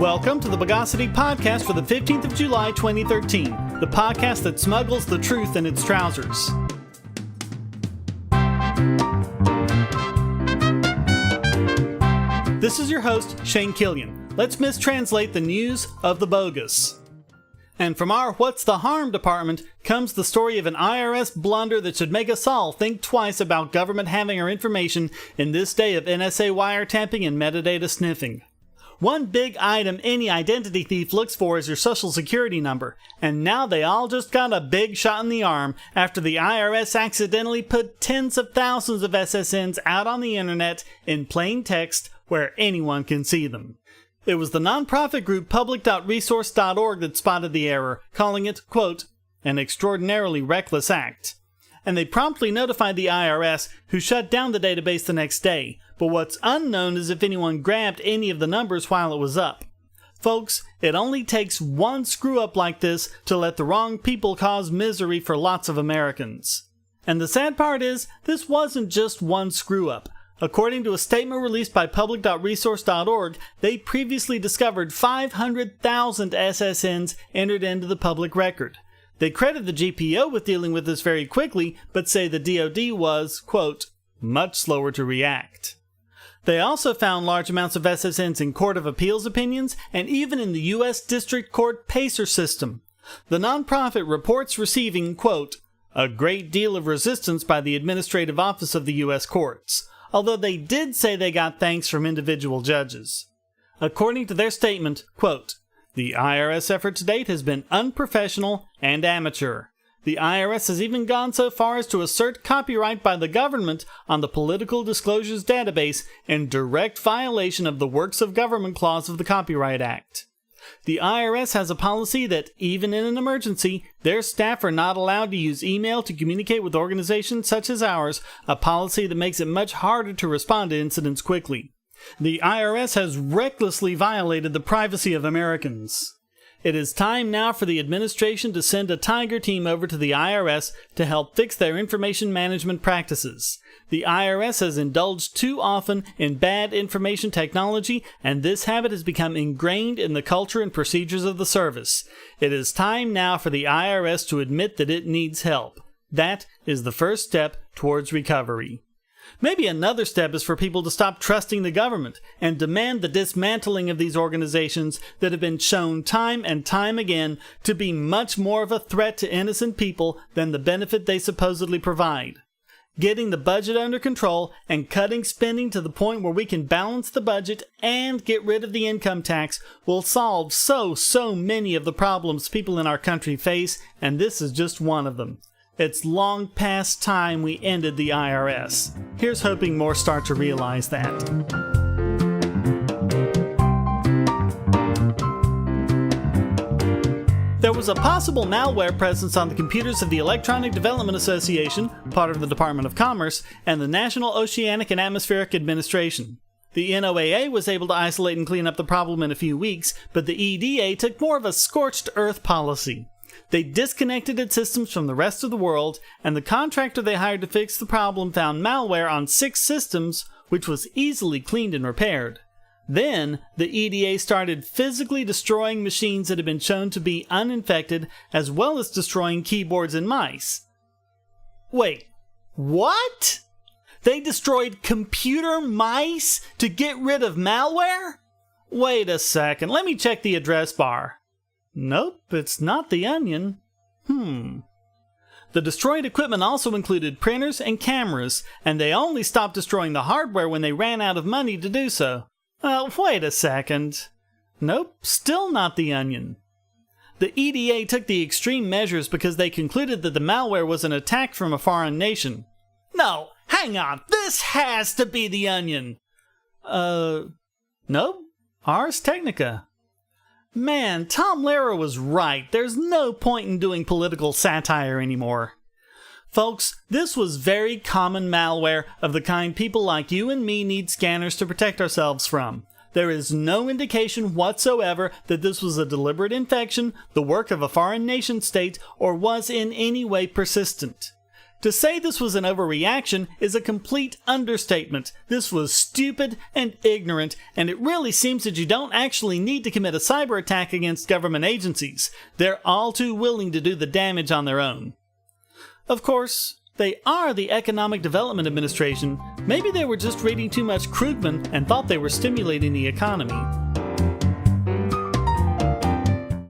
Welcome to the Bogosity podcast for the 15th of July 2013, the podcast that smuggles the truth in its trousers. This is your host, Shane Killian. Let's mistranslate the news of the bogus. And from our What's the Harm department comes the story of an IRS blunder that should make us all think twice about government having our information in this day of NSA wiretapping and metadata sniffing. One big item any identity thief looks for is your social security number, and now they all just got a big shot in the arm after the IRS accidentally put tens of thousands of SSNs out on the internet in plain text where anyone can see them. It was the nonprofit group public.resource.org that spotted the error, calling it, quote, an extraordinarily reckless act. And they promptly notified the IRS, who shut down the database the next day. But what's unknown is if anyone grabbed any of the numbers while it was up. Folks, it only takes one screw-up like this to let the wrong people cause misery for lots of Americans. And the sad part is, this wasn't just one screw-up. According to a statement released by public.resource.org, they previously discovered 500,000 SSNs entered into the public record. They credit the GPO with dealing with this very quickly, but say the DoD was, quote, much slower to react. They also found large amounts of SSNs in Court of Appeals opinions and even in the U.S. District Court PACER system. The nonprofit reports receiving, quote, a great deal of resistance by the Administrative Office of the U.S. Courts, although they did say they got thanks from individual judges. According to their statement, quote, the IRS effort to date has been unprofessional and amateur. The IRS has even gone so far as to assert copyright by the government on the Political Disclosures Database in direct violation of the Works of Government Clause of the Copyright Act. The IRS has a policy that, even in an emergency, their staff are not allowed to use email to communicate with organizations such as ours, a policy that makes it much harder to respond to incidents quickly. The IRS has recklessly violated the privacy of Americans. It is time now for the administration to send a tiger team over to the IRS to help fix their information management practices. The IRS has indulged too often in bad information technology, and this habit has become ingrained in the culture and procedures of the service. It is time now for the IRS to admit that it needs help. That is the first step towards recovery. Maybe another step is for people to stop trusting the government and demand the dismantling of these organizations that have been shown time and time again to be much more of a threat to innocent people than the benefit they supposedly provide. Getting the budget under control and cutting spending to the point where we can balance the budget and get rid of the income tax will solve so many of the problems people in our country face, and this is just one of them. It's long past time we ended the IRS. Here's hoping more start to realize that. There was a possible malware presence on the computers of the Electronic Development Association, part of the Department of Commerce, and the National Oceanic and Atmospheric Administration. The NOAA was able to isolate and clean up the problem in a few weeks, but the EDA took more of a scorched earth policy. They disconnected its systems from the rest of the world, and the contractor they hired to fix the problem found malware on 6 systems, which was easily cleaned and repaired. Then, the EDA started physically destroying machines that had been shown to be uninfected, as well as destroying keyboards and mice. Wait, what? They destroyed computer mice to get rid of malware? Wait a second, let me check the address bar. Nope, it's not the Onion. The destroyed equipment also included printers and cameras, and they only stopped destroying the hardware when they ran out of money to do so. Wait a second. Nope, still not the Onion. The EDA took the extreme measures because they concluded that the malware was an attack from a foreign nation. No, hang on, this has to be the Onion. Nope, Ars Technica. Man, Tom Lehrer was right. There's no point in doing political satire anymore. Folks, this was very common malware of the kind people like you and me need scanners to protect ourselves from. There is no indication whatsoever that this was a deliberate infection, the work of a foreign nation state, or was in any way persistent. To say this was an overreaction is a complete understatement. This was stupid and ignorant, and it really seems that you don't actually need to commit a cyber attack against government agencies. They're all too willing to do the damage on their own. Of course, they are the Economic Development Administration. Maybe they were just reading too much Krugman and thought they were stimulating the economy.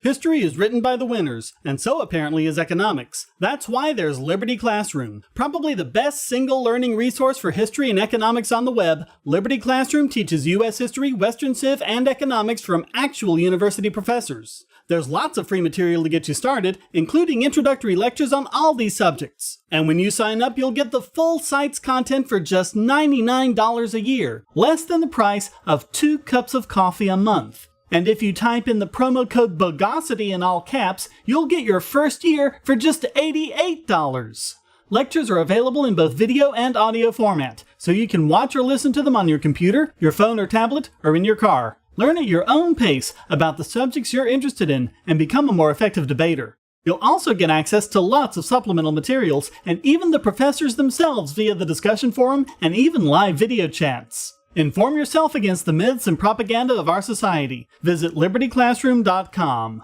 History is written by the winners, and so apparently is economics. That's why there's Liberty Classroom. Probably the best single learning resource for history and economics on the web, Liberty Classroom teaches U.S. history, Western Civ, and economics from actual university professors. There's lots of free material to get you started, including introductory lectures on all these subjects. And when you sign up, you'll get the full site's content for just $99 a year, less than the price of 2 cups of coffee a month. And if you type in the promo code Bogosity in all caps, you'll get your first year for just $88. Lectures are available in both video and audio format, so you can watch or listen to them on your computer, your phone or tablet, or in your car. Learn at your own pace about the subjects you're interested in and become a more effective debater. You'll also get access to lots of supplemental materials and even the professors themselves via the discussion forum and even live video chats. Inform yourself against the myths and propaganda of our society. Visit libertyclassroom.com.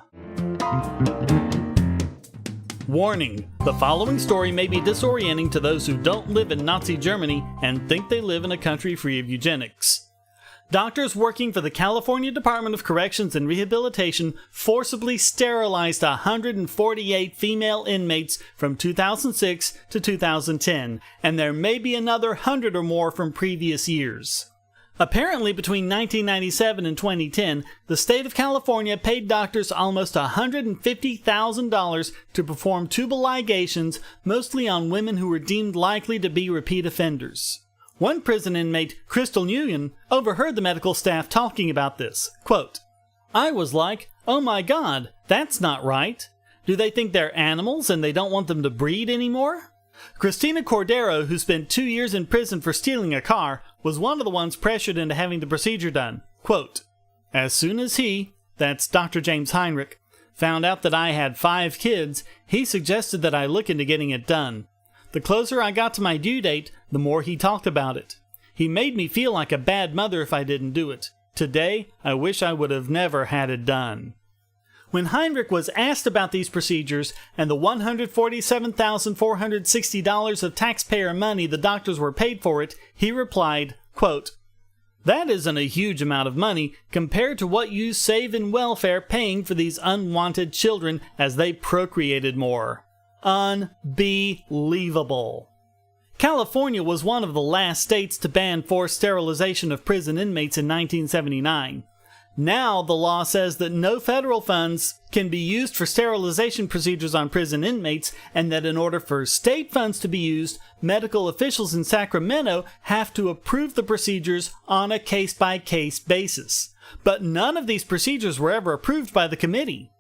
Warning: the following story may be disorienting to those who don't live in Nazi Germany and think they live in a country free of eugenics. Doctors working for the California Department of Corrections and Rehabilitation forcibly sterilized 148 female inmates from 2006 to 2010, and there may be another 100 or more from previous years. Apparently, between 1997 and 2010, the state of California paid doctors almost $150,000 to perform tubal ligations, mostly on women who were deemed likely to be repeat offenders. One prison inmate, Crystal Nguyen, overheard the medical staff talking about this. Quote, "I was like, oh my God, that's not right. Do they think they're animals and they don't want them to breed anymore?" Christina Cordero, who spent 2 years in prison for stealing a car, was one of the ones pressured into having the procedure done. Quote, "As soon as he," that's Dr. James Heinrich, "found out that I had 5 kids, he suggested that I look into getting it done. The closer I got to my due date, the more he talked about it. He made me feel like a bad mother if I didn't do it. Today, I wish I would have never had it done." When Heinrich was asked about these procedures and the $147,460 of taxpayer money the doctors were paid for it, he replied, quote, "That isn't a huge amount of money compared to what you save in welfare paying for these unwanted children as they procreated more." Unbelievable. California was one of the last states to ban forced sterilization of prison inmates in 1979. Now the law says that no federal funds can be used for sterilization procedures on prison inmates, and that in order for state funds to be used, medical officials in Sacramento have to approve the procedures on a case-by-case basis. But none of these procedures were ever approved by the committee.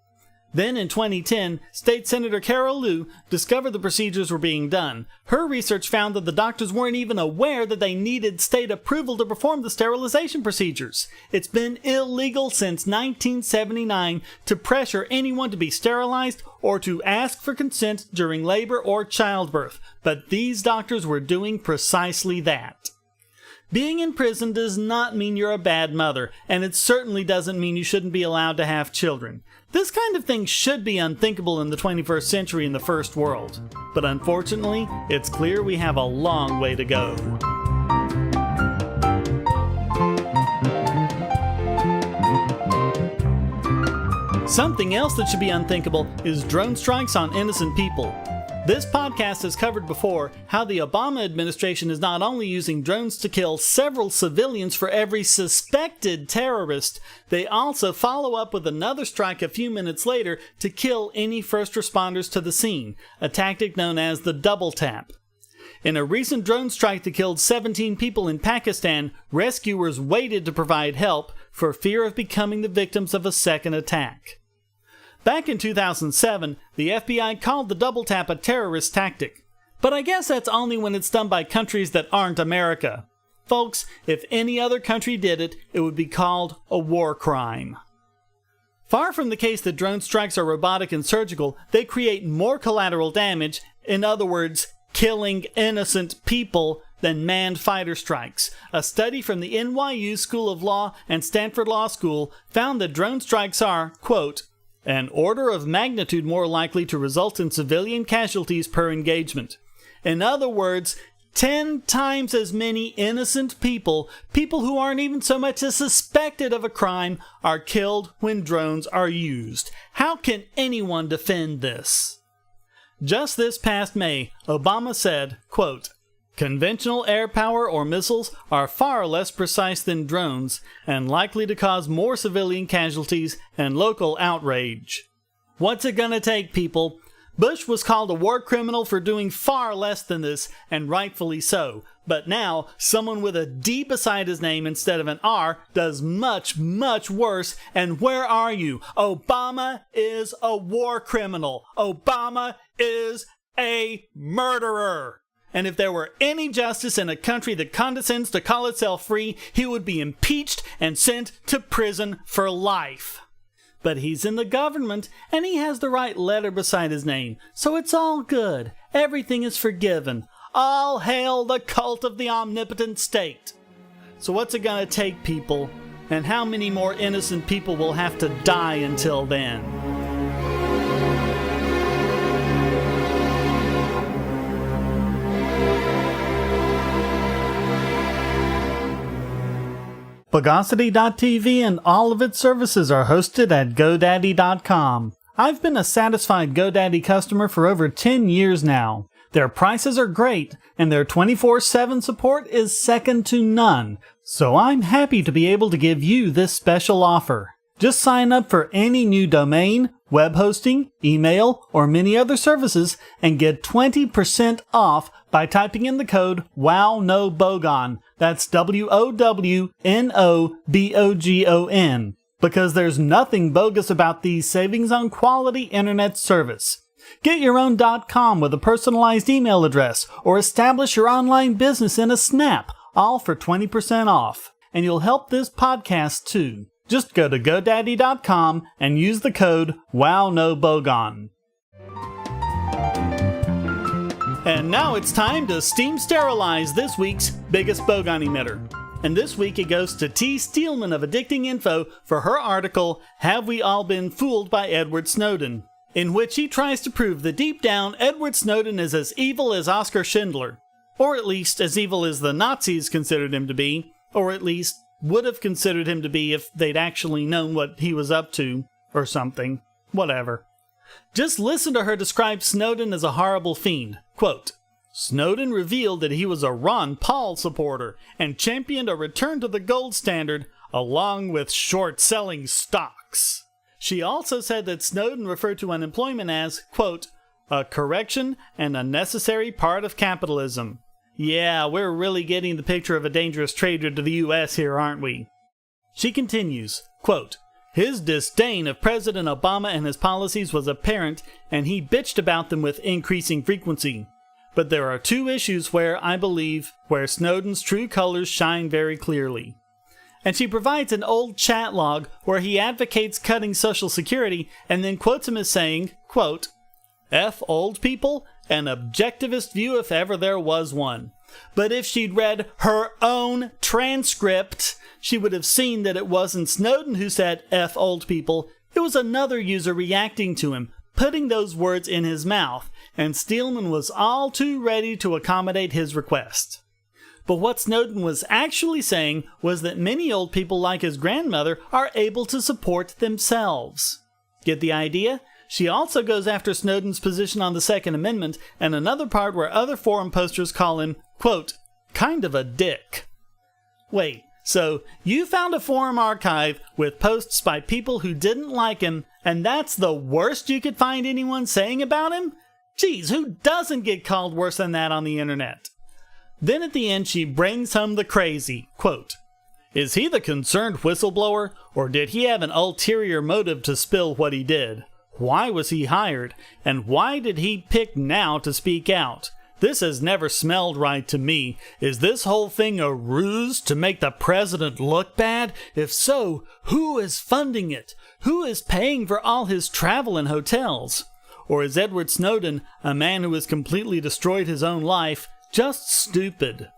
Then in 2010, State Senator Carol Liu discovered the procedures were being done. Her research found that the doctors weren't even aware that they needed state approval to perform the sterilization procedures. It's been illegal since 1979 to pressure anyone to be sterilized or to ask for consent during labor or childbirth, but these doctors were doing precisely that. Being in prison does not mean you're a bad mother, and it certainly doesn't mean you shouldn't be allowed to have children. This kind of thing should be unthinkable in the 21st century in the first world. But unfortunately, it's clear we have a long way to go. Something else that should be unthinkable is drone strikes on innocent people. This podcast has covered before how the Obama administration is not only using drones to kill several civilians for every suspected terrorist, they also follow up with another strike a few minutes later to kill any first responders to the scene, a tactic known as the double tap. In a recent drone strike that killed 17 people in Pakistan, rescuers waited to provide help for fear of becoming the victims of a second attack. Back in 2007, the FBI called the double tap a terrorist tactic. But I guess that's only when it's done by countries that aren't America. Folks, if any other country did it, it would be called a war crime. Far from the case that drone strikes are robotic and surgical, they create more collateral damage, in other words, killing innocent people than manned fighter strikes. A study from the NYU School of Law and Stanford Law School found that drone strikes are, quote, an order of magnitude more likely to result in civilian casualties per engagement. In other words, 10 times as many innocent people who aren't even so much as suspected of a crime, are killed when drones are used. How can anyone defend this? Just this past May, Obama said, quote, conventional air power or missiles are far less precise than drones and likely to cause more civilian casualties and local outrage. What's it gonna take, people? Bush was called a war criminal for doing far less than this, and rightfully so. But now, someone with a D beside his name instead of an R does much, much worse. And where are you? Obama is a war criminal. Obama is a murderer. And if there were any justice in a country that condescends to call itself free, he would be impeached and sent to prison for life. But he's in the government, and he has the right letter beside his name, so it's all good. Everything is forgiven. All hail the cult of the omnipotent state. So what's it gonna take, people? And how many more innocent people will have to die until then? Bogosity.tv and all of its services are hosted at GoDaddy.com. I've been a satisfied GoDaddy customer for over 10 years now. Their prices are great, and their 24/7 support is second to none, so I'm happy to be able to give you this special offer. Just sign up for any new domain, web hosting, email, or many other services and get 20% off by typing in the code WOWNOBOGON. That's WOWNOBOGON. Because there's nothing bogus about these savings on quality internet service. Get your own .com with a personalized email address, or establish your online business in a snap, all for 20% off. And you'll help this podcast too. Just go to GoDaddy.com and use the code WOWNOBOGON. And now it's time to steam sterilize this week's biggest Bogon emitter. And this week it goes to T. Steelman of Addicting Info for her article, Have We All Been Fooled by Edward Snowden?, in which he tries to prove that deep down Edward Snowden is as evil as Oskar Schindler, or at least as evil as the Nazis considered him to be, or at least would have considered him to be if they'd actually known what he was up to, or something. Whatever. Just listen to her describe Snowden as a horrible fiend. Quote, Snowden revealed that he was a Ron Paul supporter and championed a return to the gold standard along with short-selling stocks. She also said that Snowden referred to unemployment as, quote, a correction and a necessary part of capitalism. Yeah, we're really getting the picture of a dangerous traitor to the U.S. here, aren't we? She continues, quote, his disdain of President Obama and his policies was apparent, and he bitched about them with increasing frequency. But there are two issues where Snowden's true colors shine very clearly. And she provides an old chat log where he advocates cutting Social Security and then quotes him as saying, quote, F old people, an objectivist view if ever there was one. But if she'd read her own transcript, she would have seen that it wasn't Snowden who said F old people, it was another user reacting to him, putting those words in his mouth, and Steelman was all too ready to accommodate his request. But what Snowden was actually saying was that many old people like his grandmother are able to support themselves. Get the idea? She also goes after Snowden's position on the Second Amendment and another part where other forum posters call him, quote, kind of a dick. Wait, so you found a forum archive with posts by people who didn't like him, and that's the worst you could find anyone saying about him? Geez, who doesn't get called worse than that on the internet? Then at the end she brings home the crazy, quote, is he the concerned whistleblower, or did he have an ulterior motive to spill what he did? Why was he hired, and why did he pick now to speak out? This has never smelled right to me. Is this whole thing a ruse to make the president look bad? If so, who is funding it? Who is paying for all his travel and hotels? Or is Edward Snowden, a man who has completely destroyed his own life, just stupid?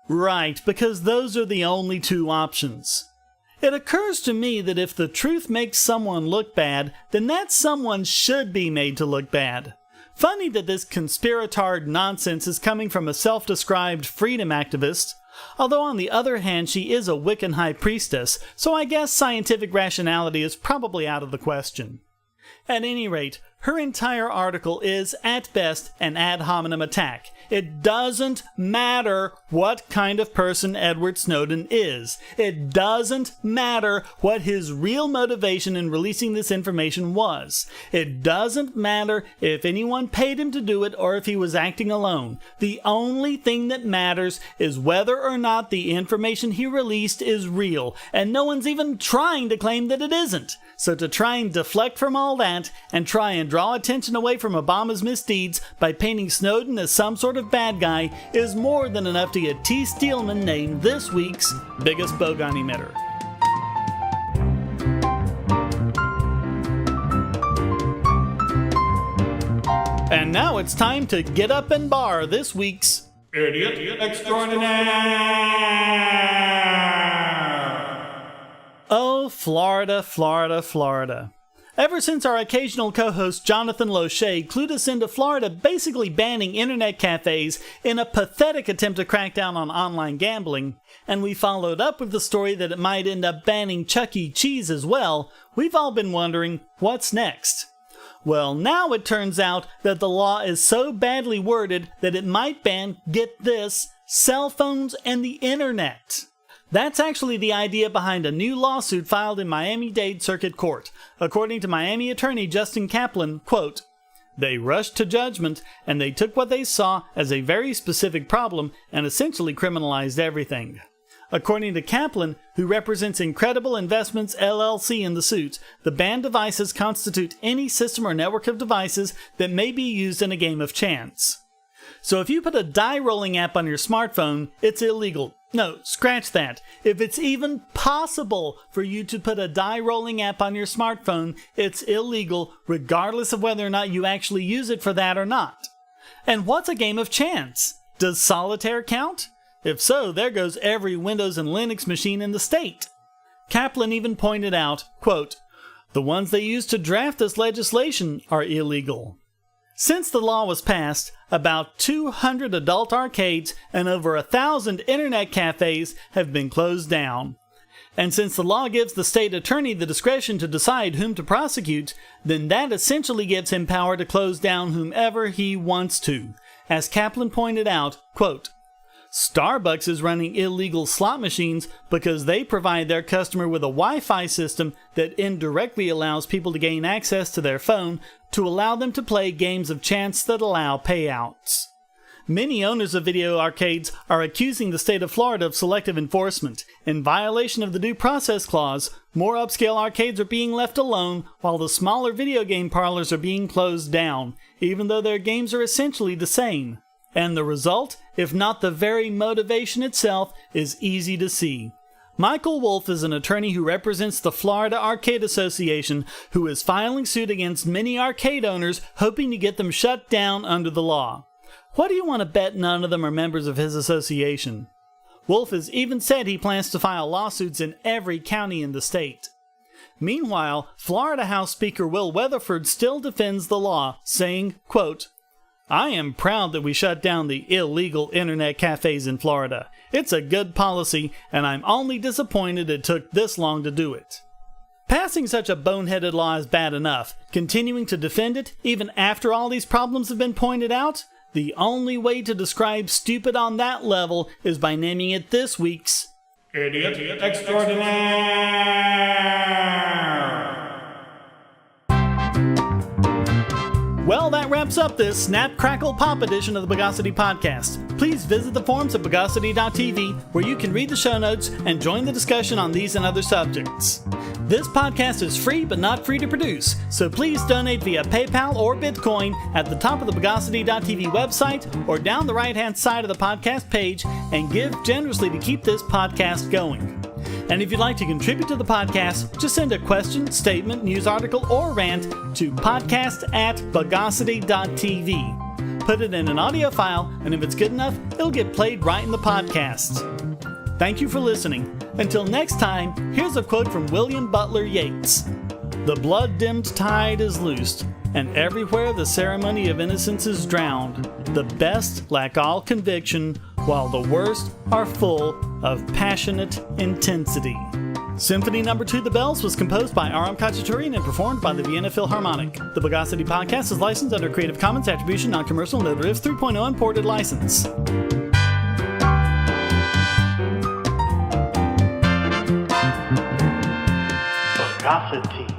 Right, because those are the only two options. It occurs to me that if the truth makes someone look bad, then that someone should be made to look bad. Funny that this conspiratard nonsense is coming from a self-described freedom activist, although on the other hand she is a Wiccan high priestess, so I guess scientific rationality is probably out of the question. At any rate, her entire article is, at best, an ad hominem attack. It doesn't matter what kind of person Edward Snowden is. It doesn't matter what his real motivation in releasing this information was. It doesn't matter if anyone paid him to do it or if he was acting alone. The only thing that matters is whether or not the information he released is real, and no one's even trying to claim that it isn't. So to try and deflect from all that, and try and draw attention away from Obama's misdeeds by painting Snowden as some sort of bad guy is more than enough to get T. Steelman named this week's biggest Bogon emitter. And now it's time to get up and bar this week's Idiot Extraordinaire! Oh, Florida, Florida, Florida. Ever since our occasional co-host Jonathan Loshay clued us into Florida basically banning internet cafes in a pathetic attempt to crack down on online gambling, and we followed up with the story that it might end up banning Chuck E. Cheese as well, we've all been wondering, what's next? Well, now it turns out that the law is so badly worded that it might ban, get this, cell phones and the internet. That's actually the idea behind a new lawsuit filed in Miami-Dade Circuit Court. According to Miami attorney Justin Kaplan, quote, "They rushed to judgment and they took what they saw as a very specific problem and essentially criminalized everything." According to Kaplan, who represents Incredible Investments LLC in the suit, the banned devices constitute any system or network of devices that may be used in a game of chance. So if you put a die-rolling app on your smartphone, it's illegal. No, scratch that. If it's even possible for you to put a die-rolling app on your smartphone, it's illegal regardless of whether or not you actually use it for that or not. And what's a game of chance? Does solitaire count? If so, there goes every Windows and Linux machine in the state. Kaplan even pointed out, quote, "The ones they used to draft this legislation are illegal." Since the law was passed, about 200 adult arcades and over 1,000 internet cafes have been closed down. And since the law gives the state attorney the discretion to decide whom to prosecute, then that essentially gives him power to close down whomever he wants to. As Kaplan pointed out, quote, "Starbucks is running illegal slot machines because they provide their customer with a Wi-Fi system that indirectly allows people to gain access to their phone to allow them to play games of chance that allow payouts." Many owners of video arcades are accusing the state of Florida of selective enforcement. In violation of the Due Process Clause, more upscale arcades are being left alone while the smaller video game parlors are being closed down, even though their games are essentially the same. And the result, if not the very motivation itself, is easy to see. Michael Wolf is an attorney who represents the Florida Arcade Association, who is filing suit against many arcade owners, hoping to get them shut down under the law. What do you want to bet none of them are members of his association? Wolf has even said he plans to file lawsuits in every county in the state. Meanwhile, Florida House Speaker Will Weatherford still defends the law, saying, quote, "I am proud that we shut down the illegal internet cafes in Florida. It's a good policy, and I'm only disappointed it took this long to do it." Passing such a boneheaded law is bad enough. Continuing to defend it, even after all these problems have been pointed out? The only way to describe stupid on that level is by naming it this week's Idiot Extraordinaire! Well, that wraps up this Snap, Crackle, Pop edition of the Bogosity podcast. Please visit the forums at bogosity.tv where you can read the show notes and join the discussion on these and other subjects. This podcast is free but not free to produce, so please donate via PayPal or Bitcoin at the top of the bogosity.tv website or down the right-hand side of the podcast page and give generously to keep this podcast going. And if you'd like to contribute to the podcast, just send a question, statement, news article, or rant to podcast@bogosity.tv. Put it in an audio file, and if it's good enough, it'll get played right in the podcast. Thank you for listening. Until next time, here's a quote from William Butler Yeats. "The blood-dimmed tide is loosed, and everywhere the ceremony of innocence is drowned. The best lack all conviction, while the worst are full of passionate intensity." Symphony No. 2, The Bells, was composed by Aram Khachaturian and performed by the Vienna Philharmonic. The Bogosity podcast is licensed under Creative Commons Attribution Non-Commercial No Derivatives 3.0 Imported License. Bogosity.